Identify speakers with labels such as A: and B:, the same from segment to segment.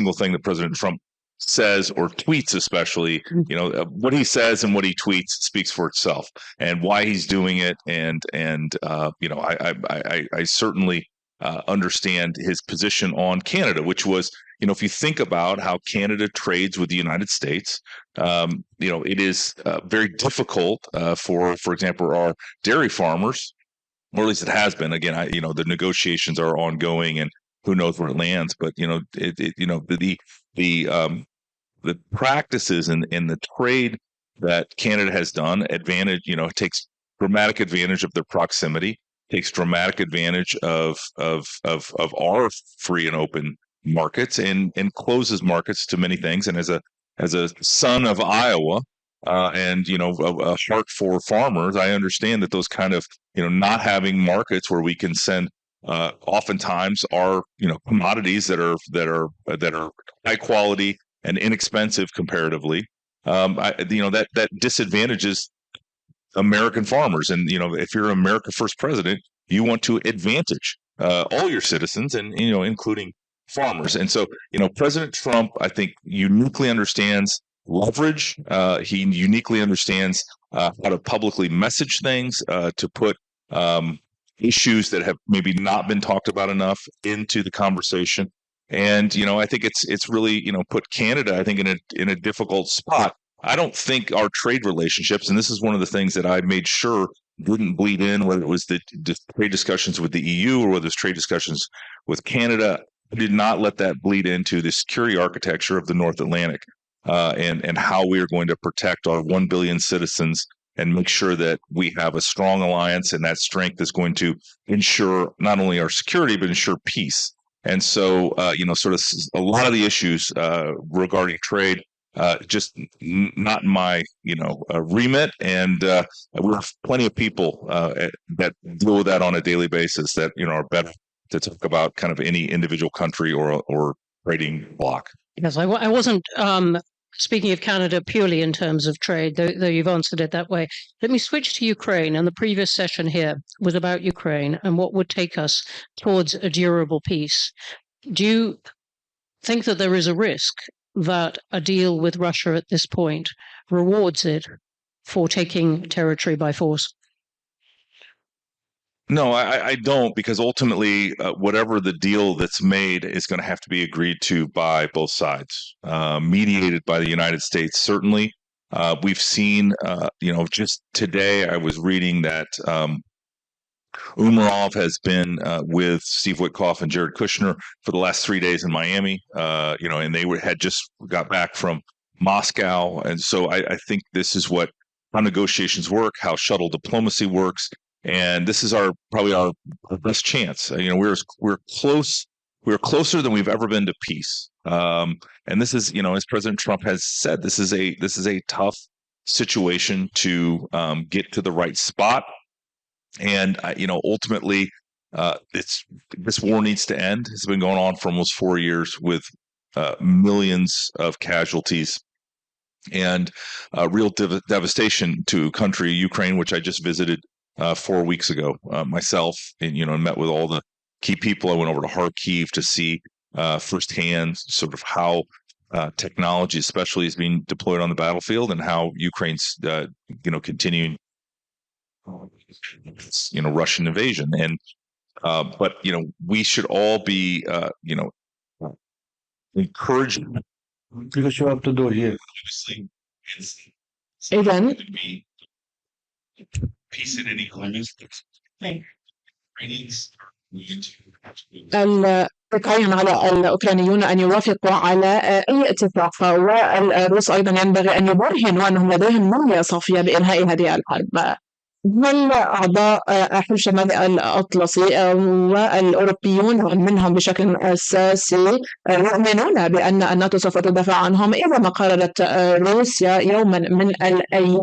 A: single thing that President Trump says or tweets, especially, what he says and what he tweets speaks for itself, and why he's doing it. And I certainly understand his position on Canada, which was, if you think about how Canada trades with the United States, it is very difficult for example, our dairy farmers, or at least it has been. Again, the negotiations are ongoing, and who knows where it lands. But the practices and the trade that Canada has done takes dramatic advantage of their proximity, takes dramatic advantage of our free and open markets, and closes markets to many things. And as a son of Iowa, and a heart for farmers, I understand that those kind of not having markets where we can send oftentimes our commodities that are high quality and inexpensive comparatively, that disadvantages American farmers. And if you're America First president, you want to advantage all your citizens, and including farmers. And so President Trump, I think, uniquely understands leverage. He uniquely understands how to publicly message things, to put issues that have maybe not been talked about enough into the conversation. And I think it's really put Canada, I think, in a difficult spot. I don't think our trade relationships, and this is one of the things that I made sure didn't bleed in, whether it was the trade discussions with the EU or whether it's trade discussions with Canada, I did not let that bleed into the security architecture of the North Atlantic, and how we are going to protect our 1 billion citizens and make sure that we have a strong alliance, and that strength is going to ensure not only our security but ensure peace. And so, sort of a lot of the issues regarding trade, just not my, remit. And we have plenty of people that deal with that on a daily basis that, are better to talk about kind of any individual country or trading bloc.
B: Yes, I wasn't speaking of Canada purely in terms of trade, though you've answered it that way. Let me switch to Ukraine. And the previous session here was about Ukraine and what would take us towards a durable peace. Do you think that there is a risk that a deal with Russia at this point rewards it for taking territory by force?
A: No, I don't, because ultimately, whatever the deal that's made is going to have to be agreed to by both sides, mediated by the United States. Certainly, we've seen, just today I was reading that Umarov has been with Steve Witkoff and Jared Kushner for the last 3 days in Miami, and they had just got back from Moscow. And so I think this is how negotiations work, how shuttle diplomacy works. And this is probably our best chance. We're close. We're closer than we've ever been to peace. And this is, as President Trump has said, this is a tough situation to get to the right spot. And ultimately, this war needs to end. It's been going on for almost 4 years with millions of casualties and real devastation to a country, Ukraine, which I just visited 4 weeks ago myself, and met with all the key people. I went over to Kharkiv to see firsthand sort of how technology, especially, is being deployed on the battlefield, and how Ukraine's continuing Russian invasion. And but we should all be encouraged.
C: Because you have to do here.
B: Again.
A: Peace in any climate.
D: التقيم على الأوكرانيون أن يوافقوا على أي اتفاق، والروس أيضا ينبغي أن يبرهنوا أنهم لديهم نية صافية بإنهاء هذه الحرب. هل أعضاء حلف شمال الأطلسي والأوروبيون منهم بشكل أساسي يؤمنون بأن الناتو سوف تدافع عنهم إذا ما قررت روسيا يوما من الأيام؟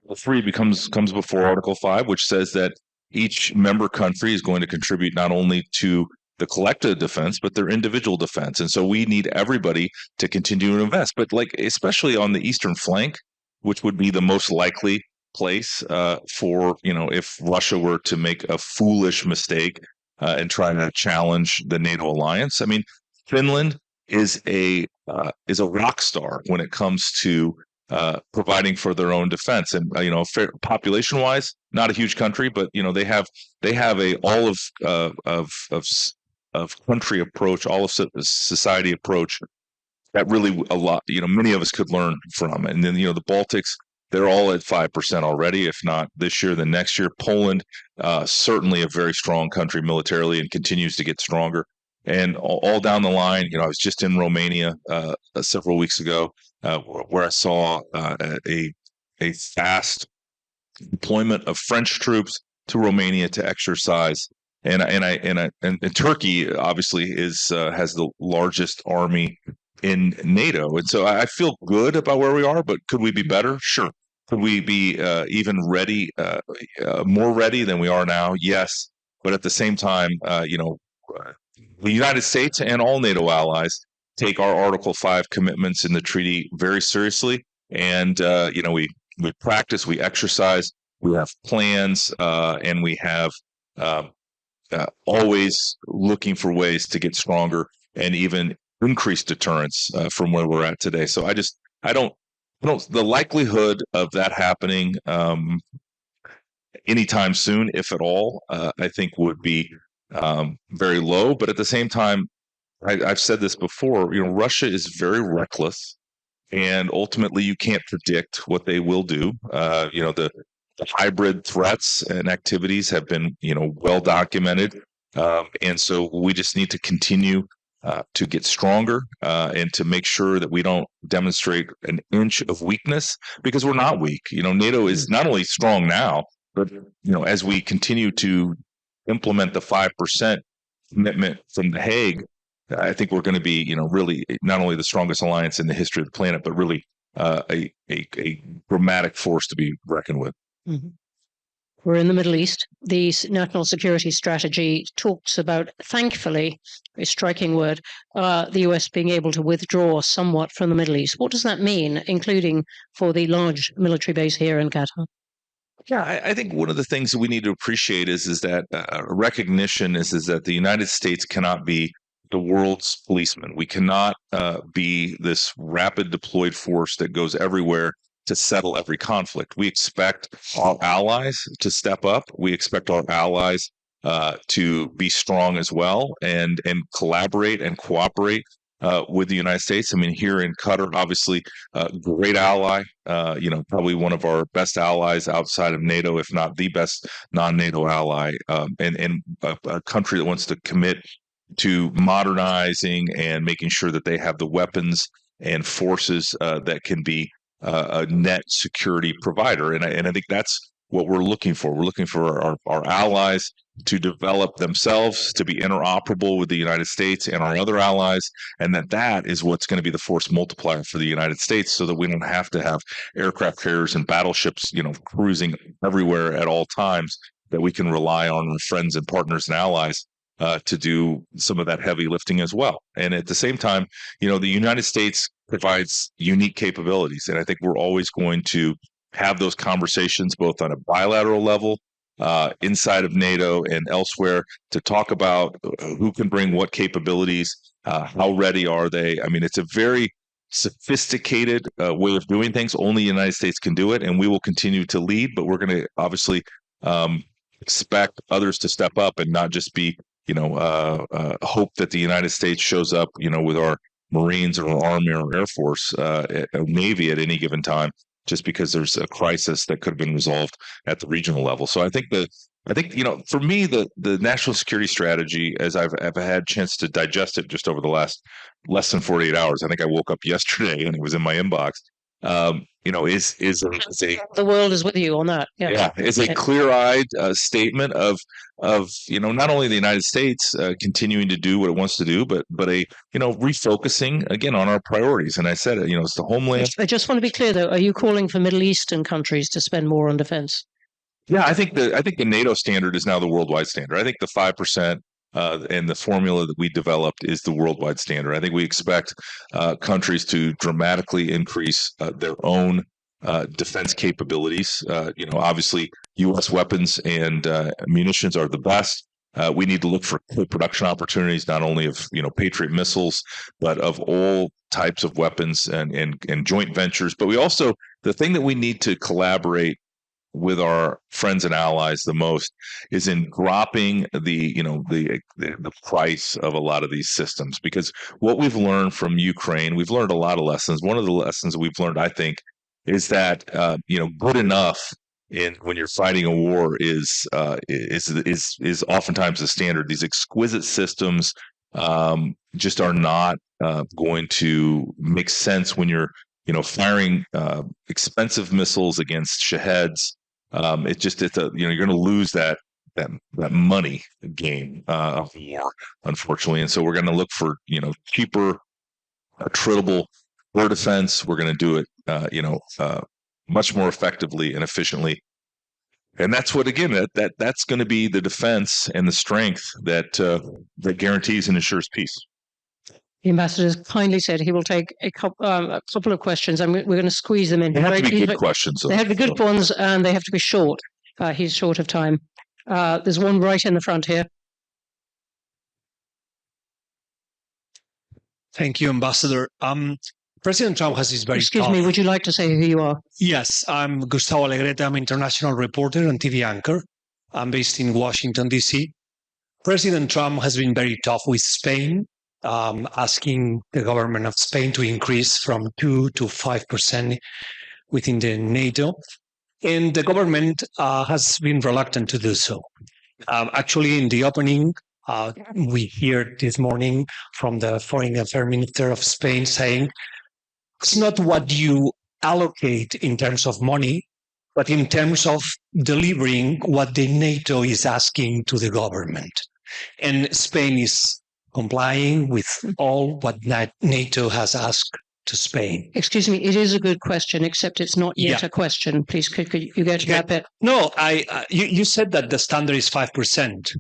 A: Article 3 comes before Article 5, which says that each member country is going to contribute not only to the collective defense, but their individual defense. And so we need everybody to continue to invest. But especially on the eastern flank, which would be the most likely place for, if Russia were to make a foolish mistake and try to challenge the NATO alliance. I mean, Finland is a rock star when it comes to providing for their own defense, and population wise, not a huge country, but they have a all of country approach, all of society approach that really a lot, many of us could learn from. And then, the Baltics, they're all at 5% already, if not this year, then next year. Poland, certainly a very strong country militarily and continues to get stronger. And all down the line, I was just in Romania several weeks ago, where I saw a fast deployment of French troops to Romania to exercise. And Turkey obviously has the largest army in NATO, and so I feel good about where we are. But could we be better? Sure. Could we be even ready, more ready than we are now? Yes. But at the same time, the United States and all NATO allies take our Article 5 commitments in the treaty very seriously, and we practice, we exercise, we have plans, and we have always looking for ways to get stronger and even increase deterrence from where we're at today. So I don't the likelihood of that happening anytime soon, if at all, I think would be very low. But at the same time, I've said this before, Russia is very reckless, and ultimately you can't predict what they will do. The hybrid threats and activities have been, well documented. And so we just need to continue to get stronger and to make sure that we don't demonstrate an inch of weakness, because we're not weak. NATO is not only strong now, but, as we continue to implement the 5% commitment from The Hague, I think we're going to be, really not only the strongest alliance in the history of the planet, but really a dramatic force to be reckoned with.
B: Mm-hmm. We're in the Middle East. The national security strategy talks about, thankfully, a striking word, the US being able to withdraw somewhat from the Middle East. What does that mean, including for the large military base here in Qatar?
A: Yeah, I think one of the things that we need to appreciate is that recognition is that the United States cannot be the world's policeman. We cannot be this rapid deployed force that goes everywhere to settle every conflict. We expect our allies to step up. We expect our allies to be strong as well and collaborate and cooperate with the United States. I mean, here in Qatar, obviously, great ally, probably one of our best allies outside of NATO, if not the best non-NATO ally, and a country that wants to commit to modernizing and making sure that they have the weapons and forces that can be a net security provider. And I think that's what we're looking for. We're looking for our allies to develop themselves to be interoperable with the United States and our other allies, and that is what's going to be the force multiplier for the United States, so that we don't have to have aircraft carriers and battleships, cruising everywhere at all times, that we can rely on our friends and partners and allies to do some of that heavy lifting as well. And at the same time, the United States provides unique capabilities, and I think we're always going to have those conversations both on a bilateral level, inside of NATO and elsewhere, to talk about who can bring what capabilities, how ready are they. I mean, it's a very sophisticated way of doing things. Only the United States can do it, and we will continue to lead, but we're going to obviously expect others to step up and not just be, hope that the United States shows up, with our Marines or our Army or Air Force, Navy at any given time, just because there's a crisis that could have been resolved at the regional level. So I think for me, the national security strategy, as I've had a chance to digest it just over the last less than 48 hours, I think I woke up yesterday and it was in my inbox. Is
B: the world is with you on that.
A: Yeah, is a clear-eyed statement of not only the United States continuing to do what it wants to do, but a refocusing again on our priorities. And I said it, it's the homeland.
B: I just want to be clear though. Are you calling for Middle Eastern countries to spend more on defense?
A: Yeah, I think the NATO standard is now the worldwide standard. I think the 5%. And the formula that we developed is the worldwide standard. I think we expect countries to dramatically increase their own defense capabilities. Obviously, U.S. weapons and munitions are the best. We need to look for co-production opportunities, not only of Patriot missiles, but of all types of weapons and joint ventures. But we also, the thing that we need to collaborate with our friends and allies the most is in dropping the price of a lot of these systems, because what we've learned from Ukraine, we've learned a lot of lessons. One of the lessons we've learned, I think, is that good enough when you're fighting a war is oftentimes the standard. These exquisite systems just are not going to make sense when you're firing expensive missiles against Shaheds. You're going to lose that money game of war, unfortunately. And so we're going to look for cheaper, attritable air defense. We're going to do it much more effectively and efficiently. And that's what, again, that's going to be the defense and the strength that guarantees and ensures peace.
B: The ambassador has kindly said he will take a couple of questions, and we're going to squeeze them in.
A: They have to be good questions.
B: They have to be good ones, and they have to be short. He's short of time. There's one right in the front here.
E: Thank you, Ambassador. President Trump has this very
B: Excuse me, would you like to say who you are?
E: Yes, I'm Gustavo Alegrete. I'm an international reporter and TV anchor. I'm based in Washington, D.C. President Trump has been very tough with Spain, asking the government of Spain to increase from 2 to 5% within the NATO. And the government has been reluctant to do so. Actually, in the opening, we heard this morning from the Foreign Affairs Minister of Spain saying, it's not what you allocate in terms of money, but in terms of delivering what the NATO is asking to the government. And Spain is complying with all what NATO has asked to Spain.
B: Excuse me, it is a good question, except it's not yet a question. Please, could you get to that bit?
E: No, you said that the standard is 5%.